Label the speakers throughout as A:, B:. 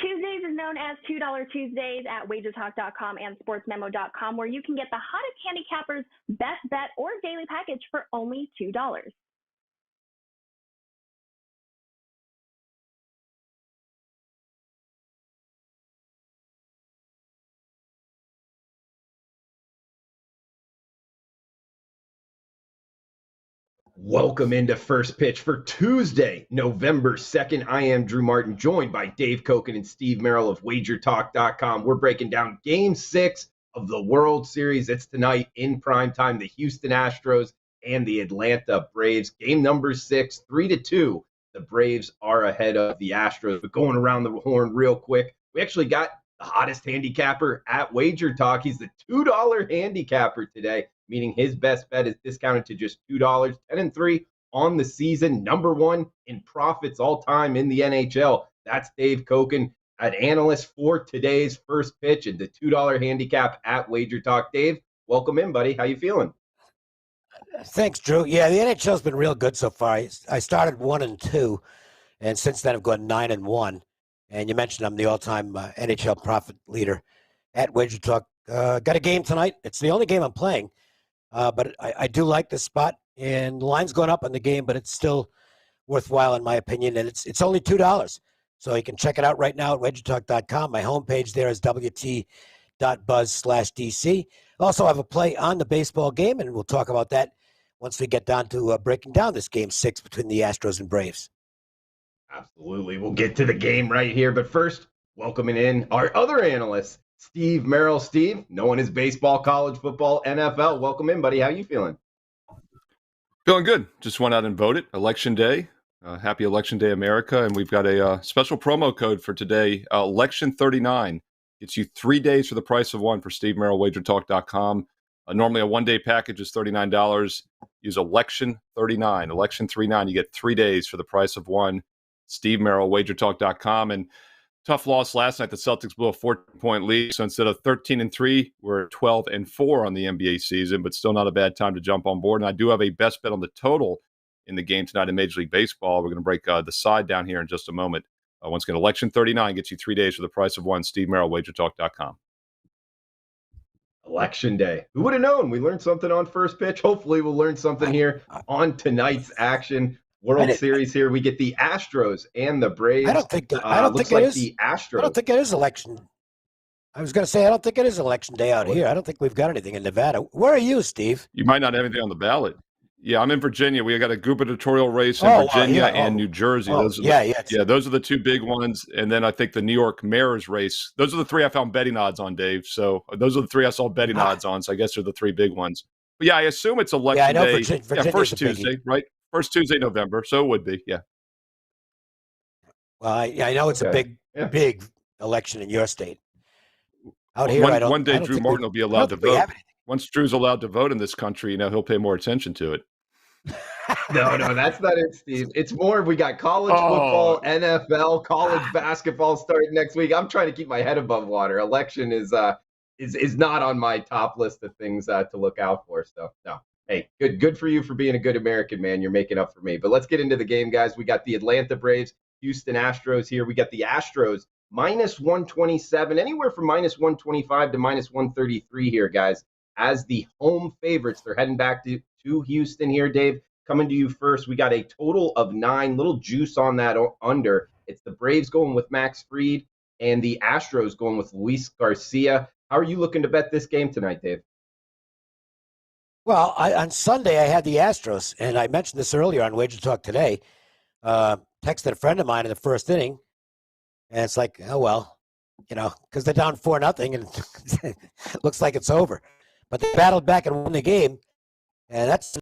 A: Tuesdays is known as $2 Tuesdays at WagerTalk.com and SportsMemo.com, where you can get the hottest handicappers' best bet or daily package for only $2.
B: Welcome into First Pitch for Tuesday, November 2nd. I am Drew Martin, joined by Dave Cokin and Steve Merril of WagerTalk.com. We're breaking down Game 6 of the World Series. It's tonight in prime time, the Houston Astros and the Atlanta Braves. Game number 6, 3-2. The Braves are ahead of the Astros. But going around the horn real quick, we actually got the hottest handicapper at WagerTalk. He's the $2 handicapper today, meaning his best bet is discounted to just $2, 10-3 on the season, number one in profits all time in the NHL. That's Dave Cokin, an analyst for today's First Pitch and the $2 handicap at WagerTalk. Dave, welcome in, buddy. How you feeling?
C: Thanks, Drew. Yeah, the NHL's been real good so far. I started 1-2, and since then I've gone 9-1. And you mentioned I'm the all-time NHL profit leader at WagerTalk. Got a game tonight. It's the only game I'm playing. But I do like this spot, and the line's going up on the game, but it's still worthwhile in my opinion, and it's only $2. So you can check it out right now at WagerTalk.com. My homepage there is wt.buzz/DC. Also, I have a play on the baseball game, and we'll talk about that once we get down to breaking down this Game 6 between the Astros and Braves.
B: Absolutely. We'll get to the game right here. But first, welcoming in our other analyst, Steve Merril. Steve, known as baseball, college football, NFL. Welcome in, buddy. How you feeling?
D: Feeling good. Just went out and voted. Election Day. Happy Election Day, America. And we've got a special promo code for today. Election 39 gets you 3 days for the price of one for Steve Merril, WagerTalk.com. Normally a one-day package is $39. Use Election 39. Election 39. You get 3 days for the price of one. Steve Merril, WagerTalk.com. And tough loss last night. The Celtics blew a 14-point lead. So instead of 13-3, we're 12-4 on the NBA season, but still not a bad time to jump on board. And I do have a best bet on the total in the game tonight in Major League Baseball. We're going to break the side down here in just a moment. Once again, Election 39 gets you 3 days for the price of one. Steve Merril, WagerTalk.com.
B: Election Day. Who would have known? We learned something on First Pitch. Hopefully we'll learn something here on tonight's action. World Series here. We get the Astros and the Braves.
C: I don't think it is.
B: The Astros.
C: I don't think it is election. I was going to say, I don't think it is election day out here. I don't think we've got anything in Nevada. Where are you, Steve?
D: You might not have anything on the ballot. Yeah, I'm in Virginia. We got a gubernatorial race in Virginia and New Jersey. Those are the two big ones. And then I think the New York mayor's race. Those are the three I found betting odds on, Dave. So those are the three I saw betting odds on. So I guess they're the three big ones. But yeah, I assume it's election day. First Tuesday, right? First Tuesday, November. So it would be, yeah.
C: Well, I know it's a big election in your state. Out here,
D: one day Drew Martin will be allowed to vote. Once Drew's allowed to vote in this country, he'll pay more attention to it.
B: No, that's not it, Steve. It's more we got college football, NFL, college basketball starting next week. I'm trying to keep my head above water. Election is not on my top list of things to look out for. So no. Hey, good for you for being a good American, man. You're making up for me. But let's get into the game, guys. We got the Atlanta Braves, Houston Astros here. We got the Astros minus 127, anywhere from minus 125 to minus 133 here, guys. As the home favorites, they're heading back to Houston here. Dave, coming to you first. We got a total of 9, little juice on that under. It's the Braves going with Max Fried and the Astros going with Luis Garcia. How are you looking to bet this game tonight, Dave?
C: Well, on Sunday, I had the Astros, and I mentioned this earlier on Wager Talk today. Texted a friend of mine in the first inning, and it's like, oh, well, because they're down 4-0, and it looks like it's over. But they battled back and won the game, and that's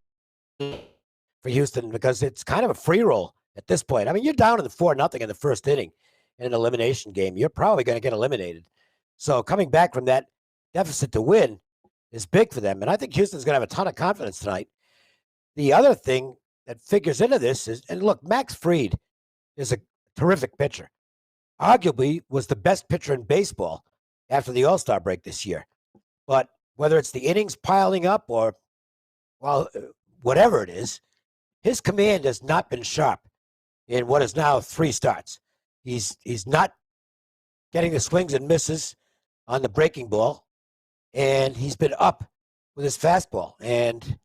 C: for Houston because it's kind of a free roll at this point. I mean, you're down to the 4-0 in the first inning in an elimination game. You're probably going to get eliminated. So coming back from that deficit to win is big for them. And I think Houston's going to have a ton of confidence tonight. The other thing that figures into this is, and look, Max Fried is a terrific pitcher. Arguably was the best pitcher in baseball after the All-Star break this year. But whether it's the innings piling up or, whatever it is, his command has not been sharp in what is now 3 starts. He's not getting the swings and misses on the breaking ball, and he's been up with his fastball, and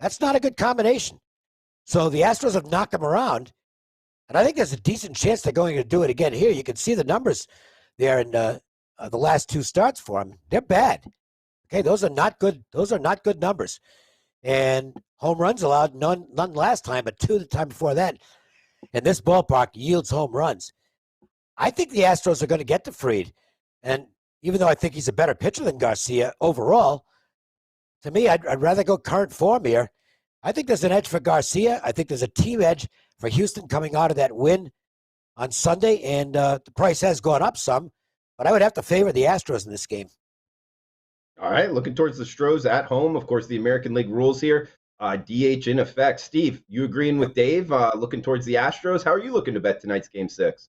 C: that's not a good combination. So the Astros have knocked him around, and I think there's a decent chance they're going to do it again here. You can see the numbers there in the last two starts for him. They're bad. Okay, those are not good. Those are not good numbers. And home runs allowed, none last time, but 2 the time before that. And this ballpark yields home runs. I think the Astros are going to get to Fried. And even though I think he's a better pitcher than Garcia overall, to me, I'd rather go current form here. I think there's an edge for Garcia. I think there's a team edge for Houston coming out of that win on Sunday. And the price has gone up some, but I would have to favor the Astros in this game.
B: All right, looking towards the Astros at home. Of course, the American League rules here. DH in effect. Steve, you agreeing with Dave? Looking towards the Astros. How are you looking to bet tonight's Game 6?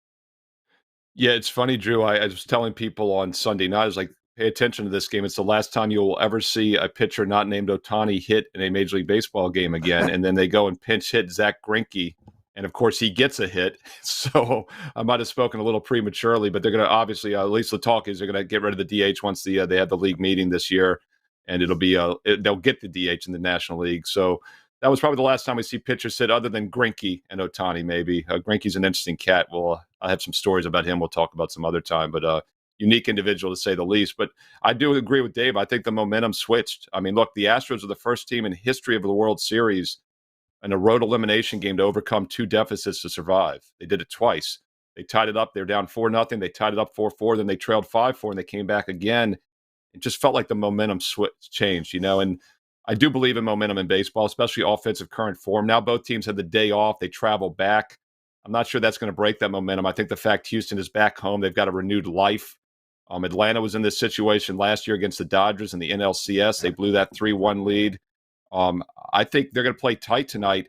D: Yeah, it's funny, Drew. I was telling people on Sunday night, I was like, pay attention to this game. It's the last time you will ever see a pitcher not named Ohtani hit in a Major League Baseball game again. And then they go and pinch hit Zach Greinke. And, of course, he gets a hit. So I might have spoken a little prematurely, but they're going to obviously, at least the talk is they're going to get rid of the DH once they have the league meeting this year. And it'll be they'll get the DH in the National League. So that was probably the last time we see pitchers hit other than Greinke and Ohtani maybe. Greinke's an interesting cat. I'll have some stories about him. We'll talk about some other time. But unique individual to say the least. But I do agree with Dave. I think the momentum switched. I mean, look, the Astros are the first team in history of the World Series in a road elimination game to overcome 2 deficits to survive. They did it twice. They tied it up. They're down 4-0. They tied it up 4-4. Then they trailed 5-4, and they came back again. It just felt like the momentum changed, and I do believe in momentum in baseball, especially offensive current form. Now both teams had the day off. They travel back. I'm not sure that's going to break that momentum. I think the fact Houston is back home, they've got a renewed life. Atlanta was in this situation last year against the Dodgers in the NLCS. They blew that 3-1 lead. I think they're going to play tight tonight.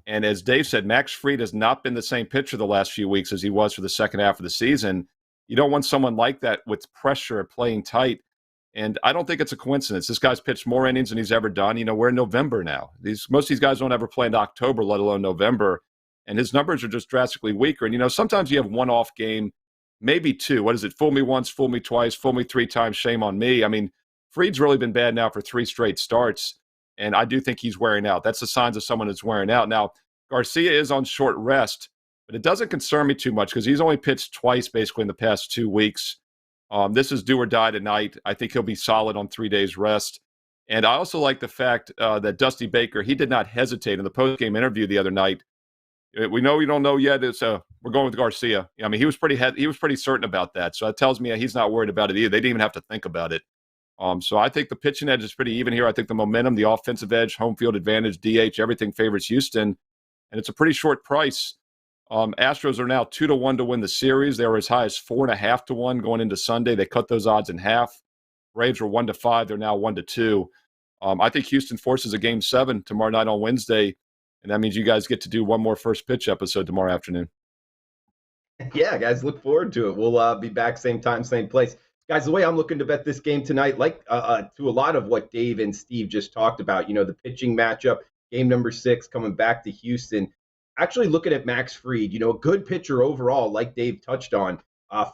D: And as Dave said, Max Fried has not been the same pitcher the last few weeks as he was for the second half of the season. You don't want someone like that with pressure playing tight. And I don't think it's a coincidence. This guy's pitched more innings than he's ever done. We're in November now. Most of these guys don't ever play into October, let alone November. And his numbers are just drastically weaker. And, sometimes you have one off game, maybe 2. What is it? Fool me once, fool me twice, fool me 3 times, shame on me. I mean, Fried's really been bad now for 3 straight starts. And I do think he's wearing out. That's the signs of someone that's wearing out. Now, Garcia is on short rest, but it doesn't concern me too much because he's only pitched twice basically in the past 2 weeks. This is do or die tonight. I think he'll be solid on 3 days rest. And I also like the fact that Dusty Baker, he did not hesitate in the postgame interview the other night. We know we don't know yet. We're going with Garcia. I mean, he was pretty certain about that. So that tells me he's not worried about it either. They didn't even have to think about it. So I think the pitching edge is pretty even here. I think the momentum, the offensive edge, home field advantage, DH, everything favors Houston. And it's a pretty short price. Astros are now 2-1 to win the series. They were as high as 4.5 to 1 going into Sunday. They cut those odds in half. Braves were 1-5. They're now 1-2. I think Houston forces a Game 7 tomorrow night on Wednesday, and that means you guys get to do one more first pitch episode tomorrow afternoon.
B: Yeah, guys, look forward to it. We'll be back same time, same place. Guys, the way I'm looking to bet this game tonight, like to a lot of what Dave and Steve just talked about, the pitching matchup, game number 6 coming back to Houston. Actually looking at Max Fried, a good pitcher overall, like Dave touched on,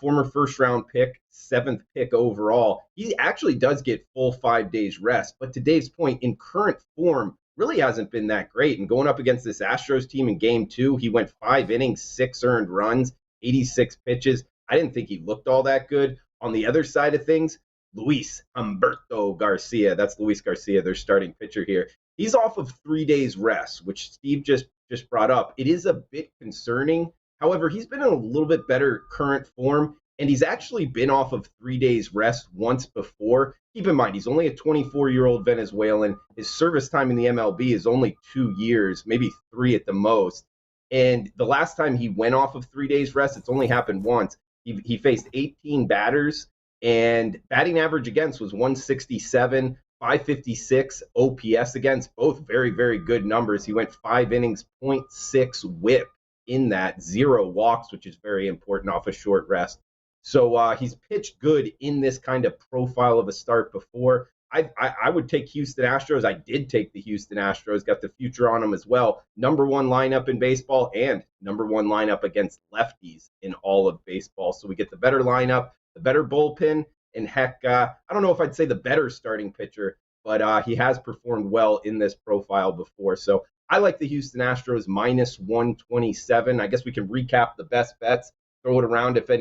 B: former first-round pick, 7th pick overall. He actually does get full 5 days rest. But to Dave's point, in current form, really hasn't been that great. And going up against this Astros team in Game 2, he went 5 innings, 6 earned runs, 86 pitches. I didn't think he looked all that good. On the other side of things, Luis Humberto Garcia, that's Luis Garcia, their starting pitcher here. He's off of 3 days rest, which Steve just brought up. It is a bit concerning. However, he's been in a little bit better current form, and he's actually been off of 3 days rest once before. Keep in mind, he's only a 24-year-old Venezuelan. His service time in the MLB is only 2 years, maybe 3 at the most. And the last time he went off of 3 days rest, it's only happened once. He faced 18 batters, and batting average against was 167, 556 OPS against, both very, very good numbers. He went 5 innings, 0.6 whip in that, 0 walks, which is very important off a short rest. So he's pitched good in this kind of profile of a start before. I would take Houston Astros. I did take the Houston Astros, got the future on them as well. Number one lineup in baseball and number one lineup against lefties in all of baseball. So we get the better lineup, the better bullpen, and heck, I don't know if I'd say the better starting pitcher, but he has performed well in this profile before. So I like the Houston Astros minus 127. I guess we can recap the best bets, throw it around if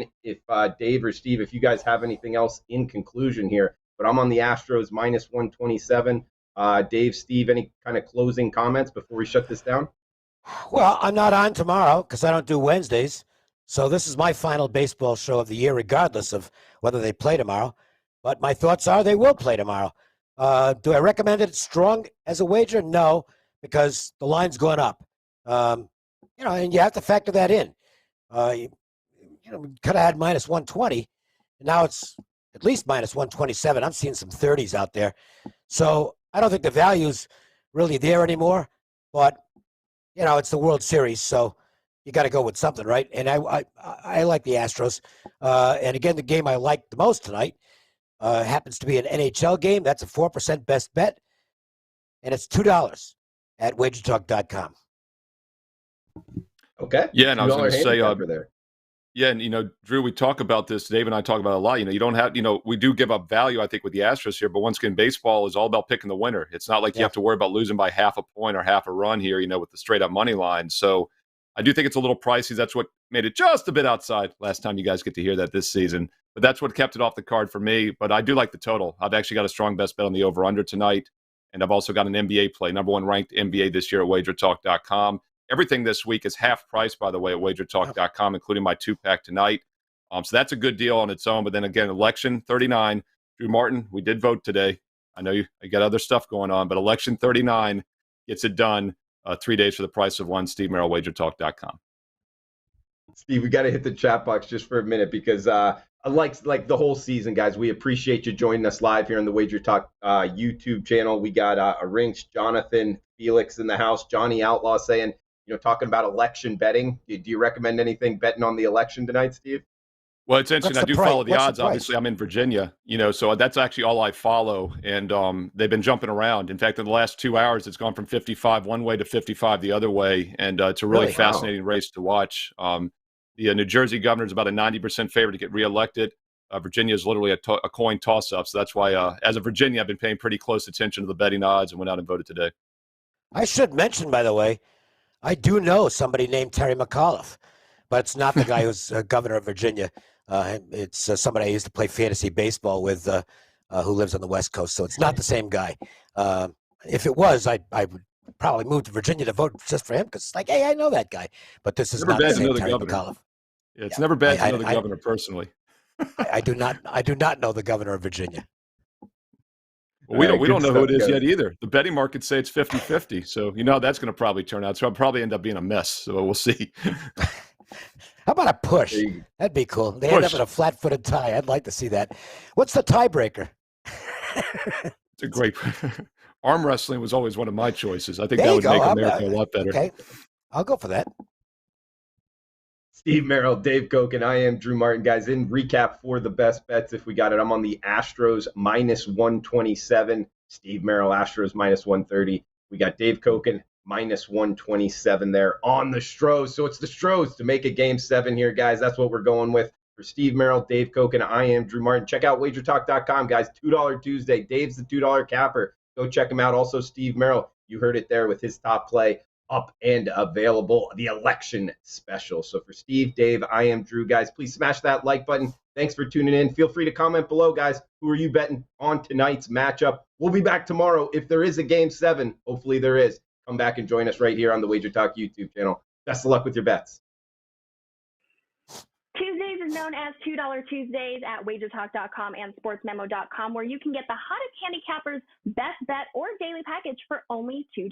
B: Dave or Steve, if you guys have anything else in conclusion here. But I'm on the Astros minus 127. Dave, Steve, any kind of closing comments before we shut this down?
C: Well, I'm not on tomorrow because I don't do Wednesdays. So this is my final baseball show of the year, regardless of whether they play tomorrow. But my thoughts are they will play tomorrow. Do I recommend it strong as a wager? No, because the line's going up. And you have to factor that in. We could have had minus 120, and now it's at least minus 127. I'm seeing some 30s out there. So I don't think the value's really there anymore. But, it's the World Series, so you got to go with something, right? And I like the Astros. And again, the game I like the most tonight happens to be an NHL game. That's a 4% best bet, and it's $2 at WagerTalk.com.
B: Okay.
D: Yeah, and I was going to say,
B: there.
D: yeah, and Drew, we talk about this. Dave and I talk about it a lot. You don't have, we do give up value, I think, with the Astros here. But once again, baseball is all about picking the winner. It's not like you have to worry about losing by half a point or half a run here, with the straight up money line. So I do think it's a little pricey. That's what made it just a bit outside last time you guys get to hear that this season. But that's what kept it off the card for me. But I do like the total. I've actually got a strong best bet on the over-under tonight. And I've also got an NBA play, number one ranked NBA this year at WagerTalk.com. Everything this week is half price, by the way, at WagerTalk.com, including my two-pack tonight. So that's a good deal on its own. But then again, election 39, Drew Martin, we did vote today. I know you got other stuff going on, but election 39 gets it done. 3 days for the price of one. Steve Merril, WagerTalk.com.
B: Steve, we got to hit the chat box just for a minute because like the whole season, guys, we appreciate you joining us live here on the Wager Talk YouTube channel. We got a Rinks, Jonathan, Felix in the house, Johnny Outlaw saying, talking about election betting. Do you recommend anything betting on the election tonight, Steve?
D: Well, it's interesting. I do follow the odds. Obviously, I'm in Virginia, so that's actually all I follow. And they've been jumping around. In fact, in the last 2 hours, it's gone from 55 one way to 55 the other way. And it's a really fascinating race to watch. The New Jersey governor is about a 90% favorite to get reelected. Virginia is literally a coin toss-up. So that's why, as a Virginia, I've been paying pretty close attention to the betting odds and went out and voted today.
C: I should mention, by the way, I do know somebody named Terry McAuliffe, but it's not the guy who's governor of Virginia. It's somebody I used to play fantasy baseball with who lives on the West Coast, so it's not the same guy. If it was, I would probably move to Virginia to vote just for him because it's like, hey, I know that guy. But this is not the same Terry McAuliffe.
D: Yeah, it's never bad to know the governor personally.
C: I do not know the governor of Virginia.
D: Well, we don't know who it is yet either. The betting markets say it's 50-50. So, that's going to probably turn out. So it'll probably end up being a mess. So we'll see.
C: How about a push? That'd be cool. They end up in a flat-footed tie. I'd like to see that. What's the tiebreaker?
D: It's a great arm wrestling was always one of my choices. I think that would make America a lot better.
C: Okay, I'll go for that.
B: Steve Merril, Dave Cokin, I am Drew Martin. Guys, in recap for the best bets, if we got it, I'm on the Astros minus 127. Steve Merril, Astros minus 130. We got Dave Cokin minus 127 there on the Stros. So it's the Stros to make it game 7 here, guys. That's what we're going with. For Steve Merril, Dave Cokin, I am Drew Martin. Check out WagerTalk.com, guys. $2 Tuesday. Dave's the $2 capper. Go check him out. Also, Steve Merril, you heard it there with his top play up and available, the election special. So for Steve, Dave, I am Drew, guys. Please smash that like button. Thanks for tuning in. Feel free to comment below, guys. Who are you betting on tonight's matchup? We'll be back tomorrow if there is a game 7. Hopefully there is. Come back and join us right here on the Wager Talk YouTube channel. Best of luck with your bets.
A: Tuesdays is known as $2 Tuesdays at WagerTalk.com and SportsMemo.com, where you can get the hottest handicappers' best bet or daily package for only $2.